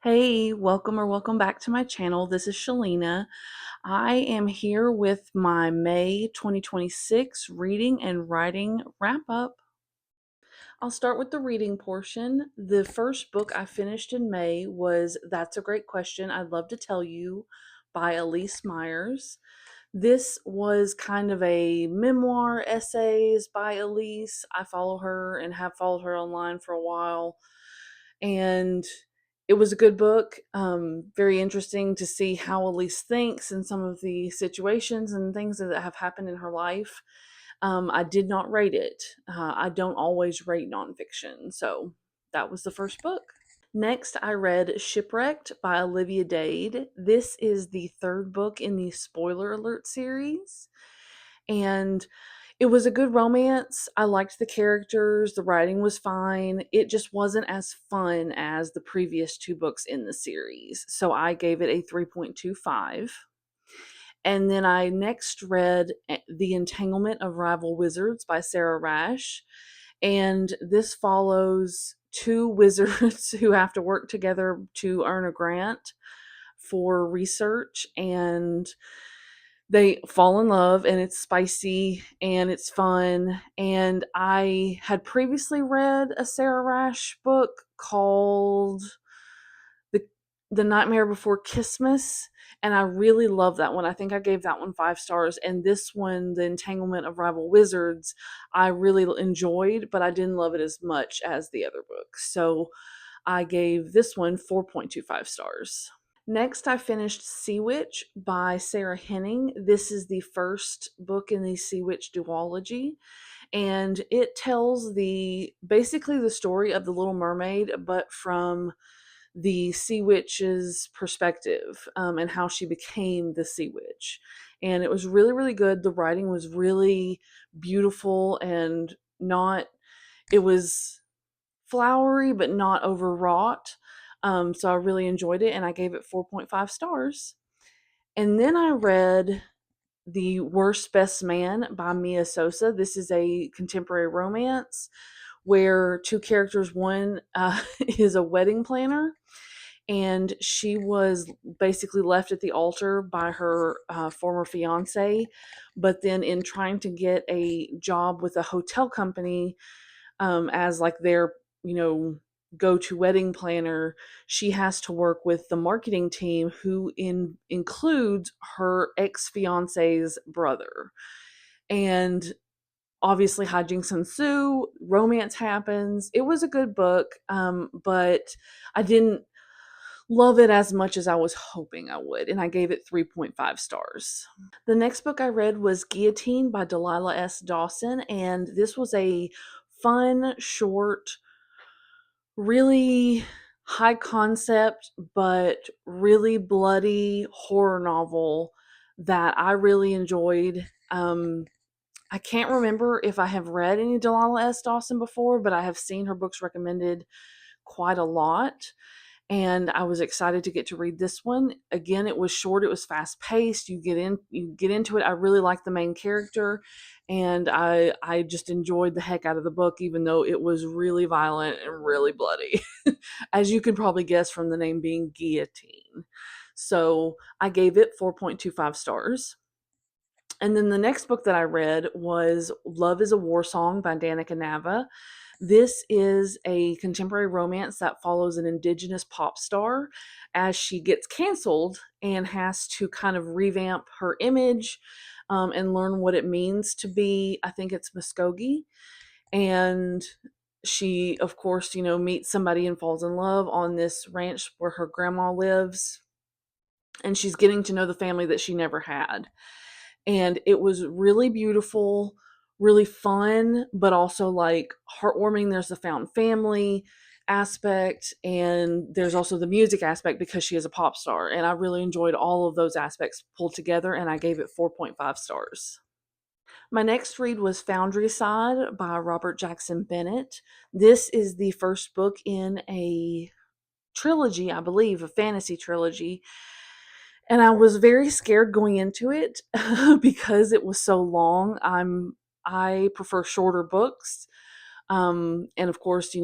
Hey, welcome back to my channel. This is Shalina. I am here with my May 2026 reading and writing wrap up. I'll start with the reading portion. The first book I finished in May was That's a Great Question, I'd Love to Tell You by Elyse Meyers. This was kind of a memoir essays by Elyse. I follow her and have followed her online for a while. And it was a good book. Very interesting to see how Elyse thinks and some of the situations and things that have happened in her life. I did not rate it. I don't always rate nonfiction. So that was the first book. Next, I read Shipwrecked by Olivia Dade. This is the third book in the Spoiler Alert series. And it was a good romance. I liked the characters. The writing was fine. It just wasn't as fun as the previous two books in the series. So I gave it a 3.25. And then I next read The Entanglement of Rival Wizards by Sara Raasch. And this follows two wizards who have to work together to earn a grant for research, and they fall in love, and it's spicy and it's fun. And I had previously read a Sara Raasch book called the the Nightmare Before Kissmas, and I really love that one. I think I gave that one 5 stars, and this one, The Entanglement of Rival Wizards, I really enjoyed, but I didn't love it as much as the other book. So I gave this one 4.25 stars. Next, I finished Sea Witch by Sarah Henning. This is the first book in the Sea Witch duology, and it tells basically the story of the Little Mermaid, but from the Sea Witch's perspective, and how she became the Sea Witch. And it was really, really good. The writing was really beautiful and not, it was flowery but not overwrought. So I really enjoyed it, and I gave it 4.5 stars. And then I read The Worst Best Man by Mia Sosa. This is a contemporary romance where two characters, one is a wedding planner, and she was basically left at the altar by her former fiance. But then, in trying to get a job with a hotel company, as like their, go-to wedding planner, she has to work with the marketing team, who includes her ex-fiance's brother. And obviously hijinks ensue, romance happens. It was a good book, but I didn't love it as much as I was hoping I would, and I gave it 3.5 stars. The next book I read was Guillotine by Delilah S. Dawson, and this was a fun, short, really high concept, but really bloody horror novel that I really enjoyed. I can't remember if I have read any Delilah S. Dawson before, but I have seen her books recommended quite a lot, and I was excited to get to read this one. Again, it was short, it was fast paced. You get into it. I really like the main character, and I just enjoyed the heck out of the book, even though it was really violent and really bloody, as you can probably guess from the name being Guillotine. So I gave it 4.25 stars. And then the next book that I read was Love is a War Song by Danica Nava. This is a contemporary romance that follows an indigenous pop star as she gets canceled and has to kind of revamp her image, and learn what it means to be, I think it's Muskogee. And she, of course, meets somebody and falls in love on this ranch where her grandma lives. And she's getting to know the family that she never had. And it was really beautiful, really fun, but also like heartwarming. There's the found family aspect, and there's also the music aspect because she is a pop star. And I really enjoyed all of those aspects pulled together, and I gave it 4.5 stars. My next read was Foundryside by Robert Jackson Bennett. This is the first book in a trilogy, I believe, a fantasy trilogy, and I was very scared going into it because it was so long. I prefer shorter books, and of course,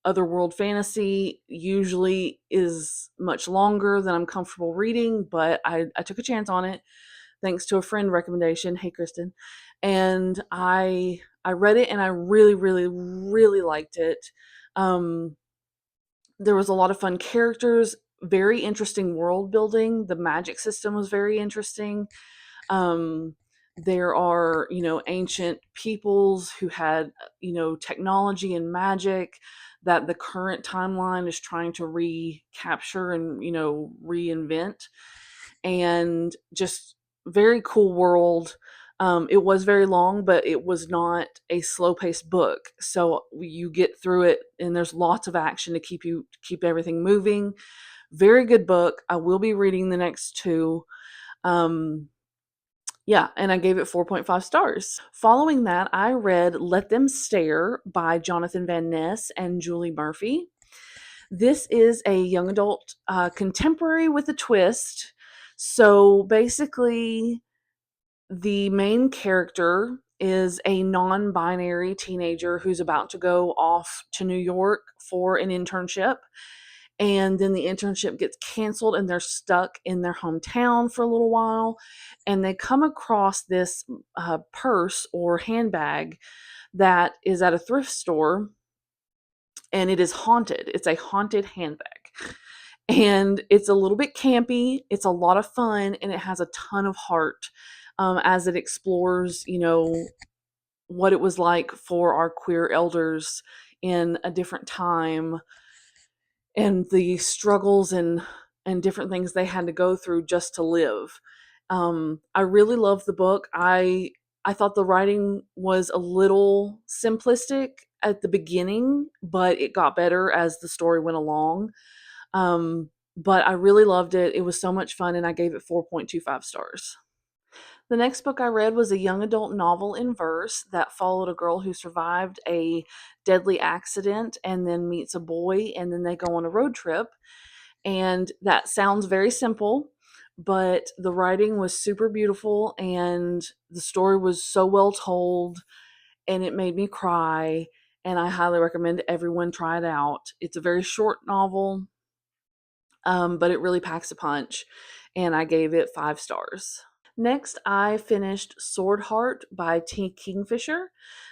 otherworld fantasy usually is much longer than I'm comfortable reading, but I took a chance on it thanks to a friend recommendation. Hey, Kristen. And I read it and I really, really, really liked it. Um, there was a lot of fun characters, very interesting world building. The magic system was very interesting. Um, there are, ancient peoples who had, technology and magic that the current timeline is trying to recapture and, reinvent. And just very cool world. It was very long, but it was not a slow paced book. So you get through it and there's lots of action to keep everything moving. Very good book. I will be reading the next two. Yeah, and I gave it 4.5 stars. Following that, I read Let Them Stare by Jonathan Van Ness and Julie Murphy. This is a young adult contemporary with a twist. So basically, the main character is a non binary teenager who's about to go off to New York for an internship. And then the internship gets canceled and they're stuck in their hometown for a little while. And they come across this purse or handbag that is at a thrift store, and it is haunted. It's a haunted handbag. And it's a little bit campy. It's a lot of fun, and it has a ton of heart as it explores, what it was like for our queer elders in a different time and the struggles and different things they had to go through just to live. I really loved the book. I thought the writing was a little simplistic at the beginning, but it got better as the story went along. But I really loved it. It was so much fun, and I gave it 4.25 stars. The next book I read was a young adult novel in verse that followed a girl who survived a deadly accident and then meets a boy, and then they go on a road trip. And that sounds very simple, but the writing was super beautiful and the story was so well told, and it made me cry. And I highly recommend everyone try it out. It's a very short novel, but it really packs a punch, and I gave it 5 stars. Next, I finished Swordheart by T Kingfisher.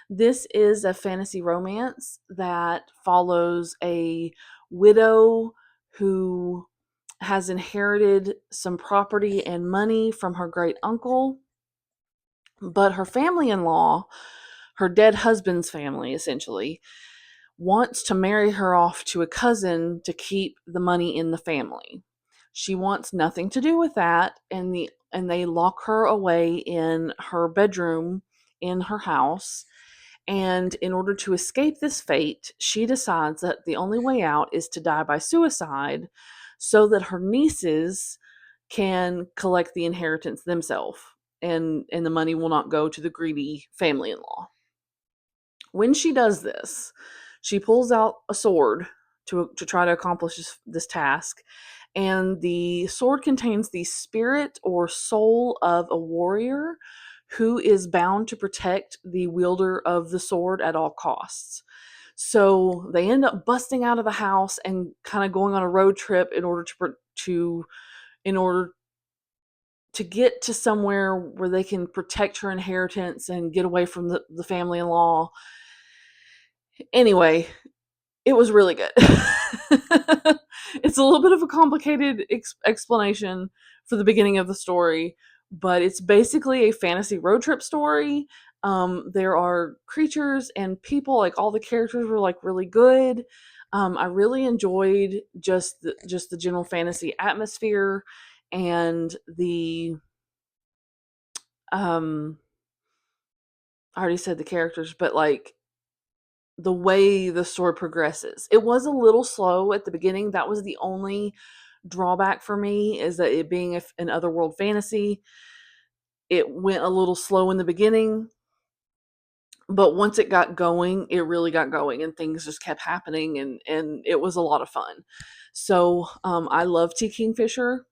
This is a fantasy romance that follows a widow who has inherited some property and money from her great uncle, but her family in law, her dead husband's family essentially, wants to marry her off to a cousin to keep the money in the family. She wants nothing to do with that, and they lock her away in her bedroom in her house. And in order to escape this fate, she decides that the only way out is to die by suicide so that her nieces can collect the inheritance themselves, and the money will not go to the greedy family in law. When she does this, she pulls out a sword to try to accomplish this task, and the sword contains the spirit or soul of a warrior who is bound to protect the wielder of the sword at all costs. So they end up busting out of the house and kind of going on a road trip in order to get to somewhere where they can protect her inheritance and get away from the family in law. Anyway, it was really good. It's a little bit of a complicated explanation for the beginning of the story, but it's basically a fantasy road trip story. There are creatures and people, like all the characters were like really good. I really enjoyed just the general fantasy atmosphere and the I already said the characters, but like the way the story progresses. It was a little slow at the beginning. That was the only drawback for me, is that it being an otherworld fantasy, it went a little slow in the beginning, but once it got going, it really got going and things just kept happening, and it was a lot of fun. So I love T Kingfisher.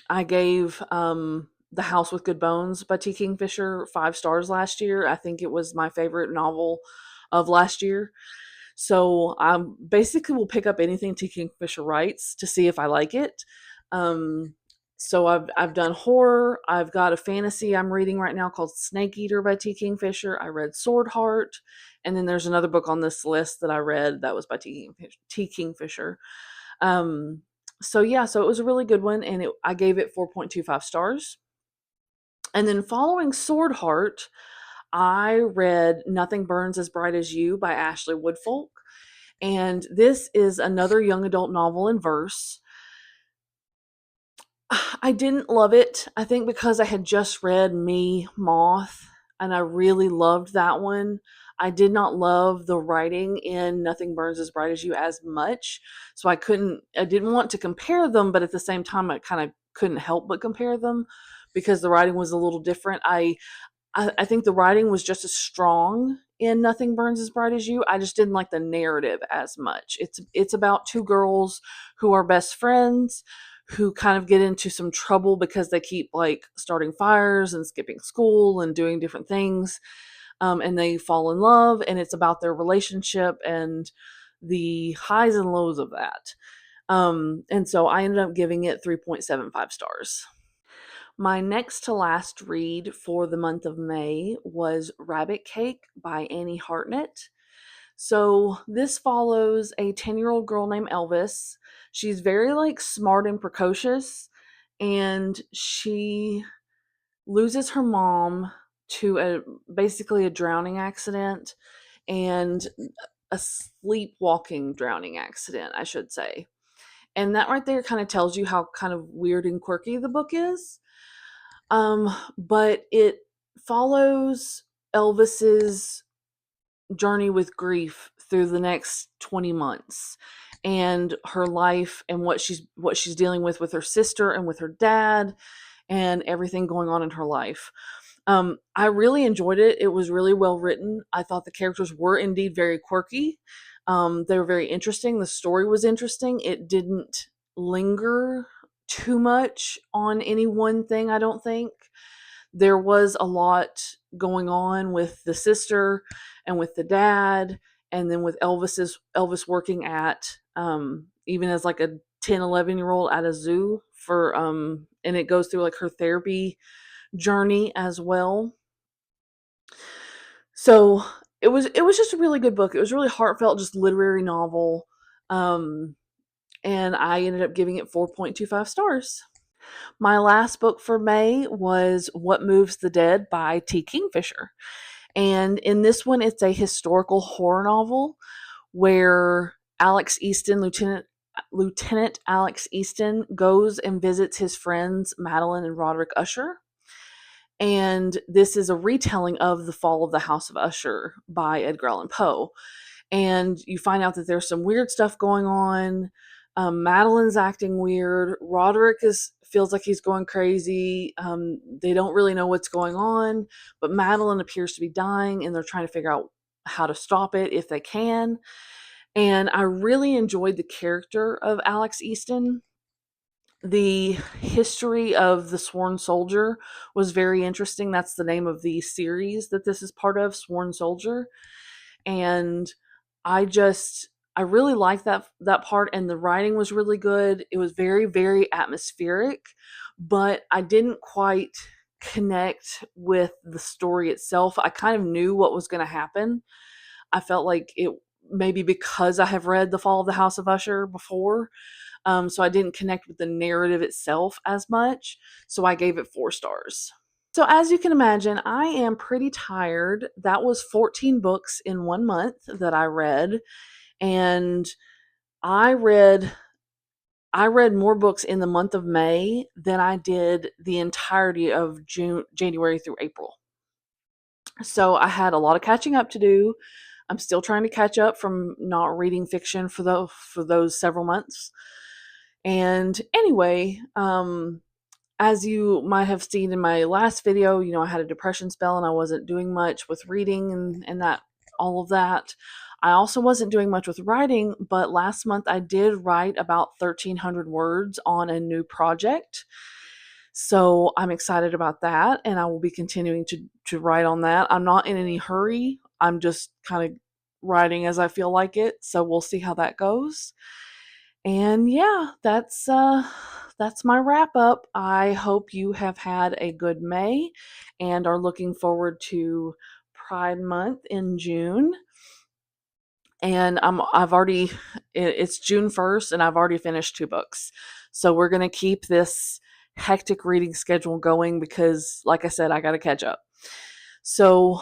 I gave The House with Good Bones by T Kingfisher 5 stars last year. I think it was my favorite novel of last year. So I basically will pick up anything T Kingfisher writes to see if I like it. Um, so I've done horror. I've got a fantasy I'm reading right now called Snake Eater by T Kingfisher. I read Swordheart, and then there's another book on this list that I read that was by T Kingfisher. Um, so yeah, so it was a really good one, and I gave it 4.25 stars. And then following Swordheart, I read Nothing Burns as Bright as You by Ashley Woodfolk. And this is another young adult novel in verse. I didn't love it. I think because I had just read Me, Moth, and I really loved that one. I did not love the writing in Nothing Burns as Bright as You as much. So I didn't want to compare them, but at the same time, I kind of couldn't help but compare them because the writing was a little different. I think the writing was just as strong in Nothing Burns as Bright as You. I just didn't like the narrative as much. It's about two girls who are best friends who kind of get into some trouble because they keep like starting fires and skipping school and doing different things. And they fall in love, and it's about their relationship and the highs and lows of that. And so I ended up giving it 3.75 stars. My next to last read for the month of May was Rabbit Cake by Annie Hartnett. So this follows a 10-year-old girl named Elvis. She's very like smart and precocious, and she loses her mom to basically a drowning accident and a sleepwalking drowning accident, I should say. And that right there kind of tells you how kind of weird and quirky the book is. But it follows Elvis's journey with grief through the next 20 months and her life and what she's dealing with her sister and with her dad and everything going on in her life. I really enjoyed it. It was really well written. I thought the characters were indeed very quirky. They were very interesting. The story was interesting. It didn't linger too much on any one thing, I don't think. There was a lot going on with the sister and with the dad, and then with Elvis working at even as like a 10-11 year old at a zoo for and it goes through like her therapy journey as well. So it was just a really good book. It was really heartfelt, just literary novel. Um and I ended up giving it 4.25 stars. My last book for May was What Moves the Dead by T Kingfisher. And in this one, it's a historical horror novel where Alex Easton, Lieutenant Alex Easton, goes and visits his friends Madeline and Roderick Usher. And this is a retelling of The Fall of the House of Usher by Edgar Allan Poe. And you find out that there's some weird stuff going on. Madeline's acting weird. Roderick feels like he's going crazy. They don't really know what's going on, but Madeline appears to be dying, and they're trying to figure out how to stop it if they can. And I really enjoyed the character of Alex Easton. The history of the Sworn Soldier was very interesting. That's the name of the series that this is part of, Sworn Soldier. And I really liked that part, and the writing was really good. It was very, very atmospheric, but I didn't quite connect with the story itself. I kind of knew what was going to happen. I felt like it maybe because I have read The Fall of the House of Usher before, so I didn't connect with the narrative itself as much. So I gave it 4 stars. So, as you can imagine, I am pretty tired. That was 14 books in 1 month that I read. And I read I read more books in the month of May than I did the entirety of January through April. So I had a lot of catching up to do. I'm still trying to catch up from not reading fiction for those several months. And anyway, as you might have seen in my last video, I had a depression spell and I wasn't doing much with reading and that all of that. I also wasn't doing much with writing, but last month I did write about 1,300 words on a new project. So I'm excited about that, and I will be continuing to write on that. I'm not in any hurry. I'm just kind of writing as I feel like it, so we'll see how that goes. And yeah, that's my wrap up. I hope you have had a good May and are looking forward to Pride Month in June. And it's June 1st and I've already finished 2 books. So we're going to keep this hectic reading schedule going because, like I said, I got to catch up. So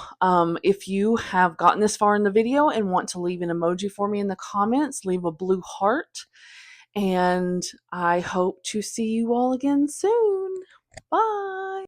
if you have gotten this far in the video and want to leave an emoji for me in the comments, leave a blue heart. And I hope to see you all again soon. Bye.